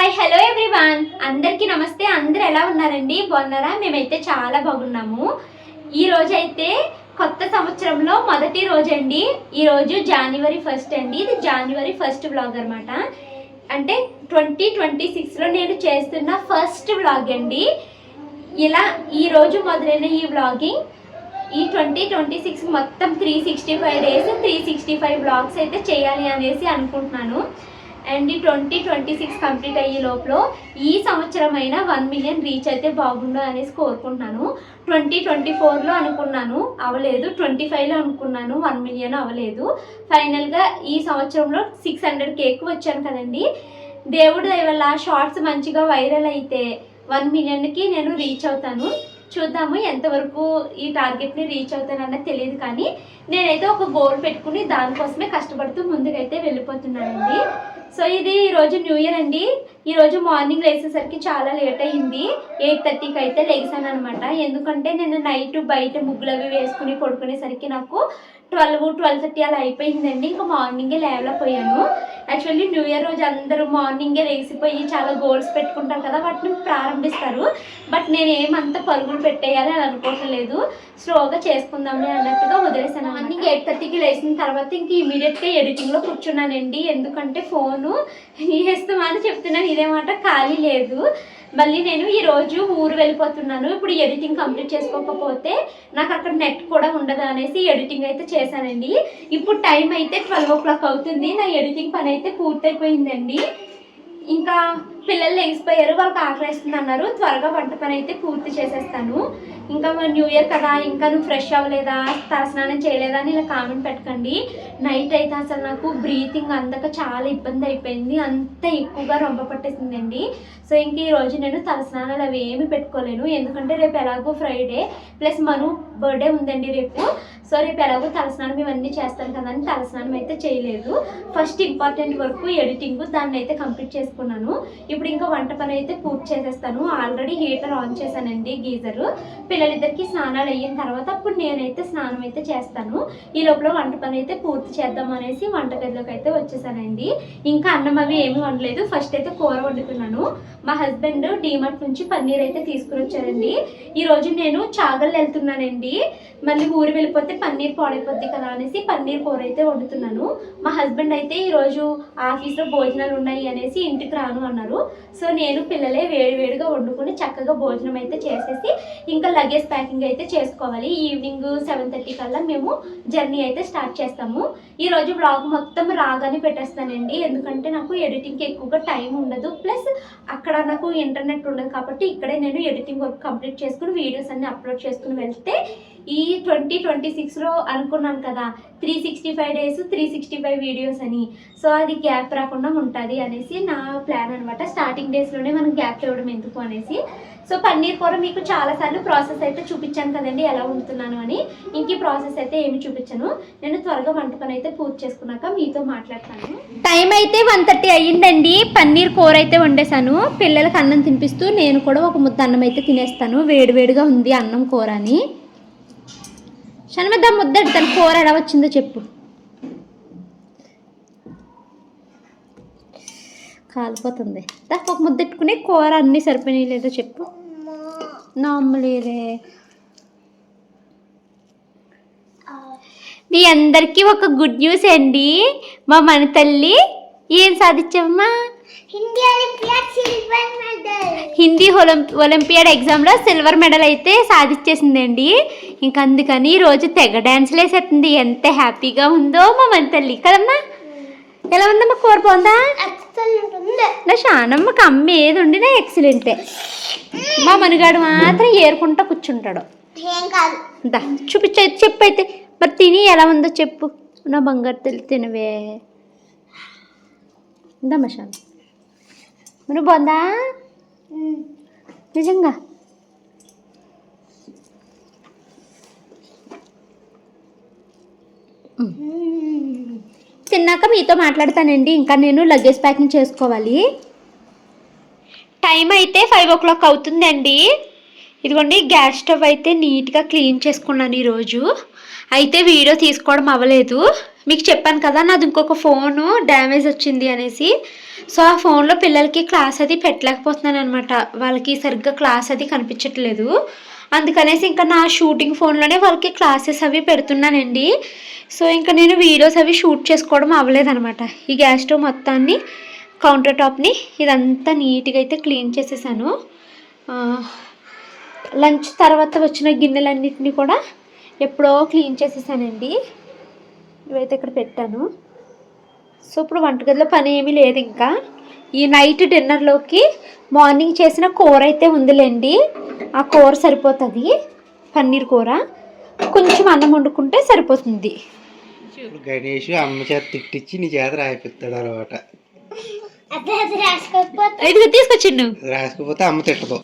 Hi hello everyone, అందరికీ నమస్తే. అందరూ ఎలా ఉన్నారండి? బాగున్నారా? మేమైతే చాలా బాగున్నాము. ఈ రోజు అయితే కొత్త సంవత్సరంలో మొదటి రోజు అండి. ఈరోజు జనవరి 1 అండి. ఇది జనవరి 1 వ్లాగ్ అనమాట. అంటే 2026లో నేను చేస్తున్న ఫస్ట్ వ్లాగ్ అండి. ఇలా ఈరోజు మొదలైన ఈ వ్లాగింగ్ ఈ 2026 మొత్తం 365 డేస్ 365 వ్లాగ్స్ అయితే చేయాలి అనేసి అనుకుంటున్నాను. అండ్ ఈ 2026 కంప్లీట్ అయ్యే లోపల ఈ సంవత్సరం అయినా 1 మిలియన్ రీచ్ అయితే బాగుండు అనేసి కోరుకుంటున్నాను. 2024లో అనుకున్నాను, అవ్వలేదు. 25లో అనుకున్నాను, 1 మిలియన్ అవ్వలేదు. ఫైనల్గా ఈ సంవత్సరంలో 600K వచ్చాను కదండి. దేవుడి దయ వల్ల షార్ట్స్ మంచిగా వైరల్ అయితే 1 మిలియన్కి నేను రీచ్ అవుతాను. చూద్దాము ఎంతవరకు ఈ టార్గెట్ని రీచ్ అవుతానన్నది తెలియదు, కానీ నేనైతే ఒక గోల్ పెట్టుకుని దానికోసమే కష్టపడుతూ ముందుకైతే వెళ్ళిపోతున్నానండి. సో ఇది ఈరోజు న్యూ ఇయర్ అండి. ఈరోజు మార్నింగ్ లేచేసరికి చాలా లేట్ అయ్యింది. 8:30కి అయితే లేచాను అనమాట. ఎందుకంటే నేను నైట్ బయట ముగ్గులు అవి వేసుకుని పడుకునేసరికి నాకు 12:30 అలా అయిపోయిందండి. ఇంకా మార్నింగే లేవలేకపోయాను. యాక్చువల్లీ న్యూ ఇయర్ రోజు అందరూ మార్నింగే లేచిపోయి చాలా గోల్స్ పెట్టుకుంటారు కదా, వాటిని ప్రారంభిస్తారు. బట్ నేను ఏమంత పరుగులు పెట్టేయాలి అని అనుకోవట్లేదు, స్లోగా చేసుకుందామని అన్నట్టుగా వదిలేసాను. మార్నింగ్ 8:30కి లేచిన తర్వాత ఇంక ఇమీడియట్గా ఎడిటింగ్లో కూర్చున్నానండి. ఎందుకంటే ఫోను వేస్తామని చెప్తున్నాను, ఇదేమాట ఖాళీ లేదు. మళ్ళీ నేను ఈరోజు ఊరు వెళ్ళిపోతున్నాను. ఇప్పుడు ఎడిటింగ్ కంప్లీట్ చేసుకోకపోతే నాకు అక్కడ నెట్ కూడా ఉండదు అనేసి ఎడిటింగ్ అయితే చేశానండి. ఇప్పుడు టైం అయితే 12 o'clock అవుతుంది. నా ఎడిటింగ్ పని అయితే పూర్తయిపోయిందండి. ఇంకా పిల్లలు లేచిపోయారు, వాళ్ళకి ఆకలిస్తుంది అన్నారు. త్వరగా వంట పని అయితే పూర్తి చేసేస్తాను. ఇంకా న్యూ ఇయర్ కదా, ఇంకా నువ్వు ఫ్రెష్ అవ్వలేదా, తలస్నానం చేయలేదా అని ఇలా కామెంట్ పెట్టకండి. నైట్ అయితే అసలు నాకు బ్రీతింగ్ అందక చాలా ఇబ్బంది అయిపోయింది. అంత ఎక్కువగా రొంప పట్టేసిందండి. సో ఇంక ఈరోజు నేను తలస్నానాలు అవి ఏమి పెట్టుకోలేను, ఎందుకంటే రేపు ఎలాగో ఫ్రైడే ప్లస్ మను బర్త్డే ఉందండి రేపు. సో రేపు ఎలాగో తలస్నానం ఇవన్నీ చేస్తాను కదా అని తలస్నానం అయితే చేయలేదు. ఫస్ట్ ఇంపార్టెంట్ వర్క్ ఎడిటింగ్, దాన్ని అయితే కంప్లీట్ చేసుకున్నాను. ఇప్పుడు ఇంకా వంట పని అయితే పూర్తి చేసేస్తాను. ఆల్రెడీ హీటర్ ఆన్ చేశానండి, గీజరు. పిల్లలిద్దరికి స్నానాలు అయిన తర్వాత అప్పుడు నేనైతే స్నానం అయితే చేస్తాను. ఈ లోపల వంట పని అయితే పూర్తి చేద్దాం అనేసి వంటగదిలోకి అయితే వచ్చేసానండి. ఇంకా అన్నం అవి ఏమి వండలేదు. ఫస్ట్ అయితే కూర వండుతున్నాను. మా హస్బెండ్ డీమార్ట్ నుంచి పన్నీర్ అయితే తీసుకుని వచ్చారండి. ఈరోజు నేను చాగల్ వెళ్తున్నానండి. మళ్ళీ ఊరు వెళ్ళిపోతే పన్నీర్ పాడైపోద్ది కదా అనేసి పన్నీర్ కూర అయితే వండుతున్నాను. మా హస్బెండ్ అయితే ఈరోజు ఆఫీస్లో భోజనాలు ఉన్నాయి అనేసి ఇంటికి రాను అన్నారు. సో నేను పిల్లలే వేడివేడిగా వండుకొని చక్కగా భోజనం అయితే చేసేసి ఇంకా లగేజ్ ప్యాకింగ్ అయితే చేసుకోవాలి. ఈవినింగ్ 7:30 కల్లా మేము జర్నీ అయితే స్టార్ట్ చేస్తాము. ఈరోజు బ్లాగ్ మొత్తం రాగానే పెట్టేస్తానండి, ఎందుకంటే నాకు ఎడిటింగ్కి ఎక్కువగా టైం ఉండదు. ప్లస్ అక్కడ నాకు ఇంటర్నెట్ ఉండదు కాబట్టి ఇక్కడే నేను ఎడిటింగ్ వర్క్ కంప్లీట్ చేసుకుని వీడియోస్ అన్ని అప్లోడ్ చేసుకుని వెళ్తే ఈ 2026లో అనుకున్నాను కదా 365 డేస్ 365 వీడియోస్ అని. సో అది గ్యాప్ రాకుండా ఉంటుంది అనేసి నా ప్లాన్ అనమాట. స్టార్టింగ్ డేస్లోనే మనం గ్యాప్ ఇవ్వడం ఎందుకు అనేసి. సో పన్నీర్ కూర మీకు చాలాసార్లు ప్రాసెస్ అయితే చూపించాను కదండి, ఎలా వండుతున్నాను అని. ఇంక ఈ ప్రాసెస్ అయితే ఏమి చూపించాను. నేను త్వరగా వంట పని అయితే పూర్తి చేసుకున్నాక మీతో మాట్లాడతాను. టైం అయితే 1:30 అయ్యిందండి. పన్నీర్ కూర అయితే వండేసాను. పిల్లలకి అన్నం తినిపిస్తూ నేను కూడా ఒక ముద్ద అన్నం అయితే తినేస్తాను. వేడివేడిగా ఉంది అన్నం కూర అని. శనమద్ద ముద్ద ఎడతాను. కూర ఎలా వచ్చిందో చెప్పు. కాలిపోతుంది. ఒక ముద్ద ఎట్టుకుని కూర అన్నీ సరిపోయినాయి లేదో చెప్పు. నమ్మలేదే. మీ అందరికీ ఒక గుడ్ న్యూస్ అండి. మా మన తల్లి ఏం సాధించావమ్మా? హిందీ ఒలింపియాడ్ ఎగ్జామ్లో సిల్వర్ మెడల్ అయితే సాధించేసిందండి. ఇంక అందుకని ఈరోజు తెగ డ్యాన్స్లు వేసేస్తుంది. ఎంత హ్యాపీగా ఉందో మా మన తల్లి కదమ్మా. ఎలా ఉందమ్మా? కూర బాగుందా? నా షానమ్మకి అమ్మ ఏది ఉండినా ఎక్సలెంటే. మా మనుగాడు మాత్రం ఏరుకుంటా కూర్చుంటాడు. దా చూపించ చెప్పు అయితే. మరి తిని ఎలా ఉందో చెప్పు. నా బంగారు తల్లి తినవే. ఇందా మషాన్ మరి బాగుందా నిజంగా? తిన్నాక మీతో మాట్లాడతానండి. ఇంకా నేను లగేజ్ ప్యాకింగ్ చేసుకోవాలి. టైం అయితే 5 o'clock అవుతుందండి. ఇదిగోండి గ్యాస్ స్టవ్ అయితే నీట్గా క్లీన్ చేసుకున్నాను ఈరోజు. అయితే వీడియో తీసుకోవడం అవ్వలేదు. మీకు చెప్పాను కదా నాది ఇంకొక ఫోను డ్యామేజ్ వచ్చింది అనేసి. సో ఆ ఫోన్లో పిల్లలకి క్లాస్ అది పెట్టలేకపోతున్నాను అనమాట. వాళ్ళకి సరిగ్గా క్లాస్ అది కనిపించట్లేదు. అందుకనేసి ఇంకా నా షూటింగ్ ఫోన్లోనే వాళ్ళకి క్లాసెస్ అవి పెడుతున్నానండి. సో ఇంకా నేను వీడియోస్ అవి షూట్ చేసుకోవడం అవ్వలేదనమాట. ఈ గ్యాస్ స్టవ్ మొత్తాన్ని కౌంటర్ టాప్ని ఇదంతా నీట్గా అయితే క్లీన్ చేసేసాను. లంచ్ తర్వాత వచ్చిన గిన్నెలన్నింటినీ కూడా ఎప్పుడో క్లీన్ చేసేసానండి. ఇవైతే ఇక్కడ పెట్టాను. సో ఇప్పుడు వంటగదిలో పని ఏమీ లేదు. ఇంకా ఈ నైట్ డిన్నర్లోకి మార్నింగ్ చేసిన కూర అయితే ఉందిలేండి, ఆ కూర సరిపోతుంది. పన్నీర్ కూర కొంచెం అన్నం వండుకుంటే సరిపోతుంది. గణేష్ అమ్మ చేత తిట్టించి నీ చేత రాయిపిస్తాడు అనమాట. తీసుకొచ్చిండు, రాసుకోపోతే అమ్మ తిట్టదు.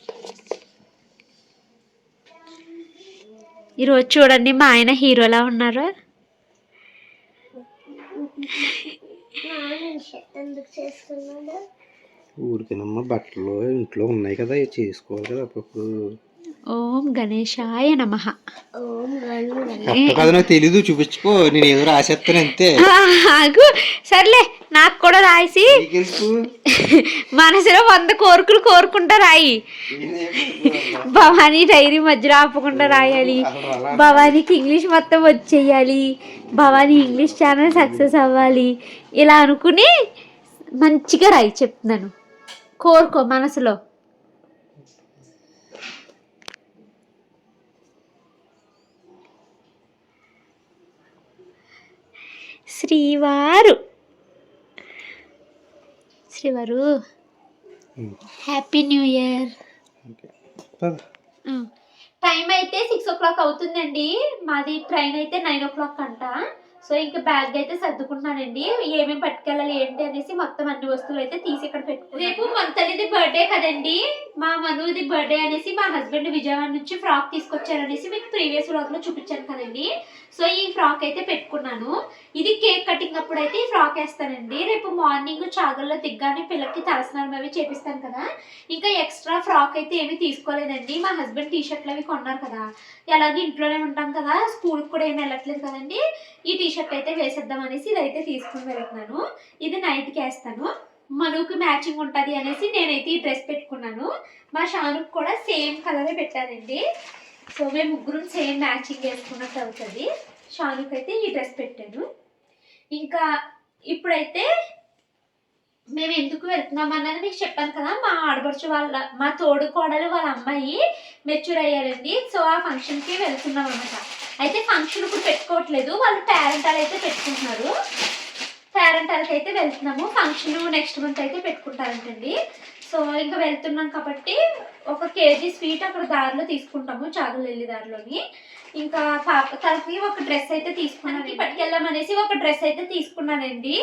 ఈరోజు చూడండి మా ఆయన హీరోలా ఉన్నారు. ఊరికేనమ్మ బట్టలు ఇంట్లో ఉన్నాయి కదా, చేసుకోవాలి కదా అప్పుడప్పుడు. ఓం గణేశాయ నమః. కదా నాకు తెలీదు, చూపించుకో, నేను ఏదో రాసేస్తాను అంతే. సర్లే, నాకు కూడా రాసి మనసులో 100 కోరికలు కోరుకుంటా రాయి. భవానీ డైరీ మధ్యలో ఆపకుండా రాయాలి. భవానీకి ఇంగ్లీష్ మొత్తం వచ్చేయాలి. భవానీ ఇంగ్లీష్ ఛానల్ సక్సెస్ అవ్వాలి. ఇలా అనుకుని మంచిగా రాయి, చెప్తున్నాను. కోరుకో మనసులో. శ్రీవారు హ్యాపీ న్యూ ఇయర్. టైం అయితే 6 o'clock అవుతుందండి. మాది ట్రైన్ అయితే 9 o'clock అంట. సో ఇంకా బ్యాగ్ అయితే సర్దుకుంటున్నానండి. ఏమేమి పట్టుకెళ్ళాలి ఏంటి అనేసి మొత్తం అన్ని వస్తువులు అయితే తీసి ఇక్కడ పెట్టుకున్నాను. రేపు మంతలిది బర్త్డే కదండి, మా మనుది బర్త్డే అనేసి మా హస్బెండ్ విజయవాడ నుంచి ఫ్రాక్ తీసుకొచ్చారనేసి మీకు ప్రీవియస్ వ్లాగ్ లో చూపించాను కదండి. సో ఈ ఫ్రాక్ అయితే పెట్టుకున్నాను. ఇది కేక్ కటింగ్ అప్పుడు అయితే ఈ ఫ్రాక్ వేస్తానండి. రేపు మార్నింగ్ చాగల్లో దిగ్గానే పిల్లలకి తలస్నానం అవి చేపిస్తాను కదా. ఇంకా ఎక్స్ట్రా ఫ్రాక్ అయితే ఏమీ తీసుకోలేదండి. మా హస్బెండ్ టీషర్ట్లు అవి కొన్నారు కదా, ఎలాగే ఇంట్లోనే ఉంటాం కదా, స్కూల్కి కూడా ఏమి వెళ్ళట్లేదు కదండి, ఈ టీషర్ట్ అయితే వేసేద్దాం అనేసి ఇదైతే తీసుకుని వెళ్తున్నాను. ఇది నైట్కి వేస్తాను, మనుకి మ్యాచింగ్ ఉంటుంది అనేసి నేనైతే ఈ డ్రెస్ పెట్టుకున్నాను. మా షానుకు కూడా సేమ్ కలరే పెట్టానండి. సో మేము ముగ్గురం సేమ్ మ్యాచింగ్ వేసుకున్నట్టు అవుతుంది. షానుకి అయితే ఈ డ్రెస్ పెట్టాను. ఇంకా ఇప్పుడైతే మేము ఎందుకు వెళ్తున్నాం అన్నది మీకు చెప్పాను కదా. మా ఆడపడుచు మా తోడు కోడలు వాళ్ళ అమ్మాయి మెచ్యూర్ అయ్యారండి. సో ఆ ఫంక్షన్కి వెళ్తున్నాం అన్నమాట. అయితే ఫంక్షన్ ఇప్పుడు పెట్టుకోవట్లేదు, వాళ్ళు పేరెంటాలు అయితే పెట్టుకుంటున్నారు. పేరెంటాలకి అయితే వెళ్తున్నాము. ఫంక్షన్ నెక్స్ట్ మంత్ అయితే పెట్టుకుంటారంటండి. సో ఇంకా వెళ్తున్నాం కాబట్టి 1 kg స్వీట్ అక్కడ దారిలో తీసుకుంటాము, చాగులు వెళ్ళి దారిలోని. ఇంకా తనకి ఒక డ్రెస్ అయితే తీసుకున్నాను. పట్టుకెళ్ళామనేసి ఒక డ్రెస్ అయితే తీసుకున్నానండి.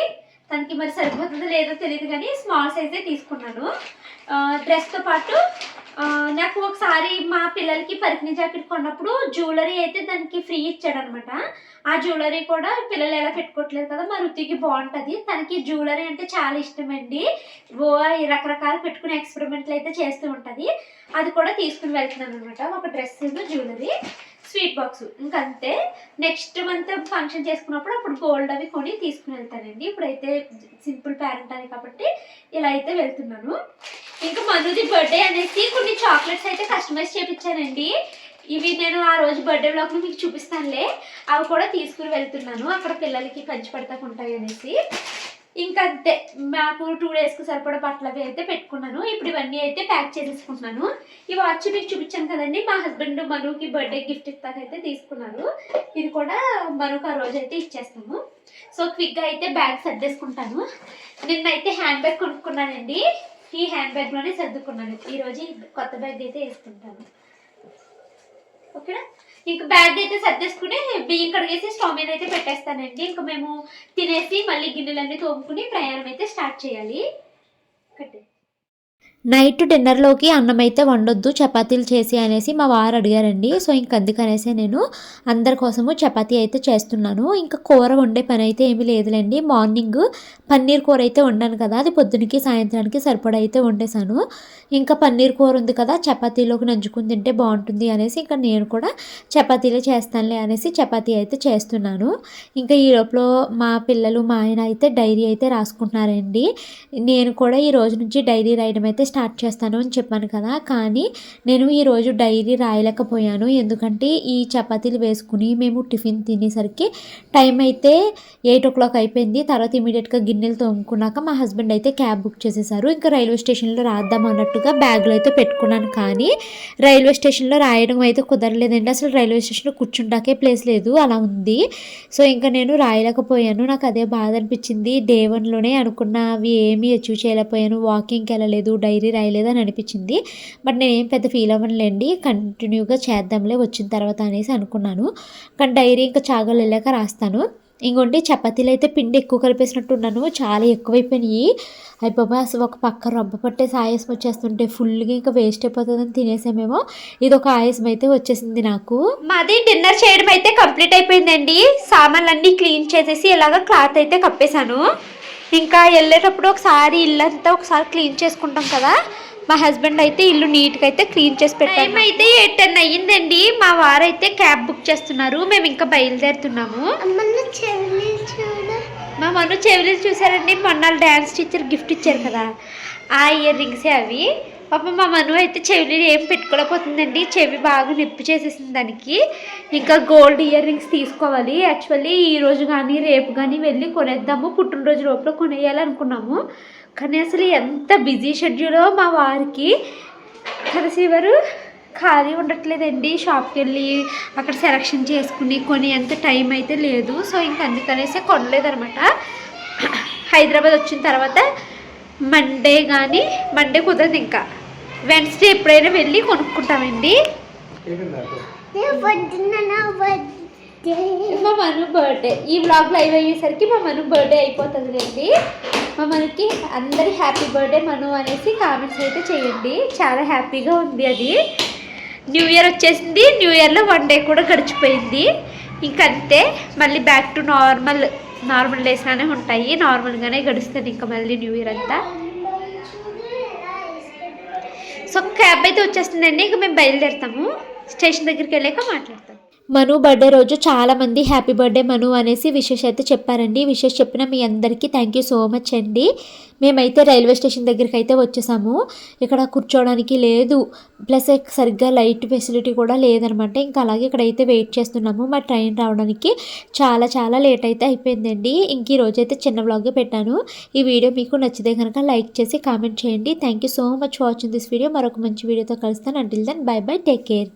తనకి మరి సరిపోతుందో లేదో తెలియదు కానీ స్మాల్ సైజే తీసుకున్నాను. డ్రెస్తో పాటు నాకు ఒకసారి మా పిల్లలకి పరికిణి జాకెట్ కొన్నప్పుడు జ్యువెలరీ అయితే దానికి ఫ్రీ ఇచ్చాడనమాట. ఆ జ్యువెలరీ కూడా పిల్లలు ఎలా పెట్టుకోవట్లేదు కదా, మా రుతికి బాగుంటుంది. తనకి జ్యువెలరీ అంటే చాలా ఇష్టమండి. రకరకాలు పెట్టుకుని ఎక్స్పెరిమెంట్లు అయితే చేస్తూ ఉంటుంది. అది కూడా తీసుకుని వెళ్తున్నాను అనమాట. ఒక డ్రెస్, జ్యువెలరీ, స్వీట్ బాక్స్, ఇంకంతే. నెక్స్ట్ మంత్ ఫంక్షన్ చేసుకున్నప్పుడు అప్పుడు గోల్డ్ అవి కొని తీసుకుని వెళ్తానండి. ఇప్పుడైతే సింపుల్ పేరెంట్ అని కాబట్టి ఇలా అయితే వెళ్తున్నాను. ఇంకా మనుది బర్త్డే అనేసి కొన్ని చాక్లెట్స్ అయితే కస్టమైజ్ చేయించానండి. ఇవి నేను ఆ రోజు బర్త్డే బ్లాగ్లో మీకు చూపిస్తానులే. అవి కూడా తీసుకుని వెళ్తున్నాను, అక్కడ పిల్లలకి పంచి పెడతాకు ఉంటాయి అనేసి. ఇంకా అంతే, మాకు 2 daysకి సరిపడా బట్టలు అవి అయితే పెట్టుకున్నాను. ఇప్పుడు ఇవన్నీ అయితే ప్యాక్ చేసేసుకుంటున్నాను. ఈ వాచ్ మీకు చూపించాను కదండి, మా హస్బెండ్ మనుకి బర్త్డే గిఫ్ట్ ఇస్తాకైతే తీసుకున్నారు. ఇది కూడా మనుకు ఆ రోజు అయితే ఇచ్చేస్తాము. సో క్విక్గా అయితే బ్యాగ్ సర్దేసుకుంటాను. నిన్నైతే హ్యాండ్ బ్యాగ్ కొనుక్కున్నానండి. ఈ హ్యాండ్ బ్యాగ్లోనే సర్దుకున్నాను. ఈరోజు కొత్త బ్యాగ్ అయితే వేసుకుంటాను. ఓకేనా. ఇంకా బ్యాగ్ అయితే సర్దేసుకుని బియ్యం కడిగేసి స్టవ్ మీద అయితే పెట్టేస్తానండి. ఇంకా మేము తినేసి మళ్ళీ గిన్నెలన్నీ తోముకుని ప్రయాణం అయితే స్టార్ట్ చేయాలి. నైట్ డిన్నర్లోకి అన్నం అయితే వండొద్దు చపాతీలు చేసి అనేసి మా వారు అడిగారండి. సో ఇంక అందుకనేసి నేను అందరి కోసము చపాతీ అయితే చేస్తున్నాను. ఇంకా కూర వండే పని అయితే ఏమీ లేదులేండి. మార్నింగ్ పన్నీర్ కూర అయితే వండాను కదా, అది పొద్దునకి సాయంత్రానికి సరిపడా అయితే వండేసాను. ఇంకా పన్నీర్ కూర ఉంది కదా, చపాతీలోకి నంచుకుని తింటే బాగుంటుంది అనేసి ఇంకా నేను కూడా చపాతీలే చేస్తానులే అనేసి చపాతీ అయితే చేస్తున్నాను. ఇంకా ఈ లోపల మా పిల్లలు మా ఆయన అయితే డైరీ అయితే రాసుకుంటున్నారండి. నేను కూడా ఈ రోజు నుంచి డైరీ రాయడం అయితే స్టార్ట్ చేస్తాను అని చెప్పాను కదా, కానీ నేను ఈరోజు డైరీ రాయలేకపోయాను. ఎందుకంటే ఈ చపాతీలు వేసుకుని మేము టిఫిన్ తినేసరికి టైం అయితే 8 అయిపోయింది. తర్వాత ఇమీడియట్గా గిన్నెలు తోముకున్నాక మా హస్బెండ్ అయితే క్యాబ్ బుక్ చేసేసారు. ఇంకా రైల్వే స్టేషన్లో రాద్దాం అన్నట్టుగా బ్యాగ్లో అయితే పెట్టుకున్నాను, కానీ రైల్వే స్టేషన్లో రాయడం అయితే కుదరలేదండి. అసలు రైల్వే స్టేషన్లో కూర్చుంటాకే ప్లేస్ లేదు, అలా ఉంది. సో ఇంకా నేను రాయలేకపోయాను. నాకు అదే బాధ అనిపించింది. డే 1లోనే అనుకున్నవి ఏమీ అచీవ్ చేయలేకపోయాను. వాకింగ్కి వెళ్ళలేదు, డైరీ రాయలేదు అని అనిపించింది. బట్ నేనేం పెద్ద ఫీల్ అవ్వనులేండి, కంటిన్యూగా చేద్దాంలే వచ్చిన తర్వాత అనేసి అనుకున్నాను. కానీ డైరీ ఇంకా చాగలు వెళ్ళాక రాస్తాను. ఇంకోటి చపాతీలు అయితే పిండి ఎక్కువ కలిపేసినట్టున్నాను, చాలా ఎక్కువైపోయినాయి. అయిపోయి అసలు ఒక పక్క రొబ్బ పట్టేసి ఆయాసం వచ్చేస్తుంటే ఫుల్గా ఇంకా వేస్ట్ అయిపోతుందని తినేసామేమో. ఇది ఒక ఆయాసం అయితే వచ్చేసింది నాకు. మాది డిన్నర్ చేయడం అయితే కంప్లీట్ అయిపోయిందండి. సామాన్లన్నీ క్లీన్ చేసేసి ఇలాగ క్లాత్ అయితే కప్పేశాను. ఇంకా వెళ్ళేటప్పుడు ఒకసారి ఇల్లంతా ఒకసారి క్లీన్ చేసుకుంటాం కదా, మా హస్బెండ్ అయితే ఇల్లు నీట్గా అయితే క్లీన్ చేసి పెట్టారు. టైం అయితే 8:10 అయ్యిందండి. మా వారు అయితే క్యాబ్ బుక్ చేస్తున్నారు, మేము ఇంకా బయలుదేరుతున్నాము. మా మను చెవులు చూసారండి, మొన్న డ్యాన్స్ టీచర్ గిఫ్ట్ ఇచ్చారు కదా, ఆ ఇయర్ రింగ్సే అవి. పాప మా మను అయితే చెవులు ఏం పెట్టుకోలేకపోతుందండి, చెవి బాగా నొప్పి చేసేసింది దానికి. ఇంకా గోల్డ్ ఇయర్ రింగ్స్ తీసుకోవాలి. యాక్చువల్లీ ఈరోజు కానీ రేపు కానీ వెళ్ళి కొనేద్దాము, పుట్టినరోజు లోపల కొనేయాలి అనుకున్నాము. కానీ అసలు ఎంత బిజీ షెడ్యూలో మా వారికి కలిసివారు ఖాళీ ఉండట్లేదండి. షాప్కి వెళ్ళి అక్కడ సెలక్షన్ చేసుకుని కొనేంత టైం అయితే లేదు. సో ఇంక అందుకనేసి కొనలేదనమాట. హైదరాబాద్ వచ్చిన తర్వాత మండే కుదరదు, ఇంకా వెన్స్డే ఎప్పుడైనా వెళ్ళి కొనుక్కుంటామండి. మా మను బర్త్డే ఈ వ్లాగ్ లైవ్ అయ్యేసరికి మా మను బర్త్డే అయిపోతుంది అండి. మా మనకి అందరి హ్యాపీ బర్త్డే మను అనేసి కామెంట్స్ అయితే చేయండి. చాలా హ్యాపీగా ఉంది. అది న్యూ ఇయర్ వచ్చేసింది, న్యూ ఇయర్లో 1 డే కూడా గడిచిపోయింది. ఇంకంతే, మళ్ళీ బ్యాక్ టు నార్మల్ డేస్గానే ఉంటాయి, నార్మల్గానే గడుస్తుంది ఇంకా మళ్ళీ న్యూ ఇయర్ అంతా. సో క్యాబ్ అయితే వచ్చేస్తుందండి, ఇంకా మేము బయలుదేరుతాము. స్టేషన్ దగ్గరికి వెళ్ళాక మాట్లాడతాం. మను బర్త్డే రోజు చాలామంది హ్యాపీ బర్త్డే మను అనేసి విషెస్ అయితే చెప్పారండి. విషెస్ చెప్పిన మీ అందరికీ థ్యాంక్ యూ సో మచ్ అండి. మేమైతే రైల్వే స్టేషన్ దగ్గరికి అయితే వచ్చేసాము. ఇక్కడ కూర్చోవడానికి లేదు, ప్లస్ సరిగ్గా లైట్ ఫెసిలిటీ కూడా లేదనమాట. ఇంకా అలాగే ఇక్కడైతే వెయిట్ చేస్తున్నాము. మా ట్రైన్ రావడానికి చాలా లేట్ అయితే అయిపోయిందండి. ఇంక ఈ రోజైతే చిన్న వ్లాగే పెట్టాను. ఈ వీడియో మీకు నచ్చితే కనుక లైక్ చేసి కామెంట్ చేయండి. Thank you so much watching this video. మరొక మంచి వీడియోతో కలుస్తాను. Until then bye bye, take care.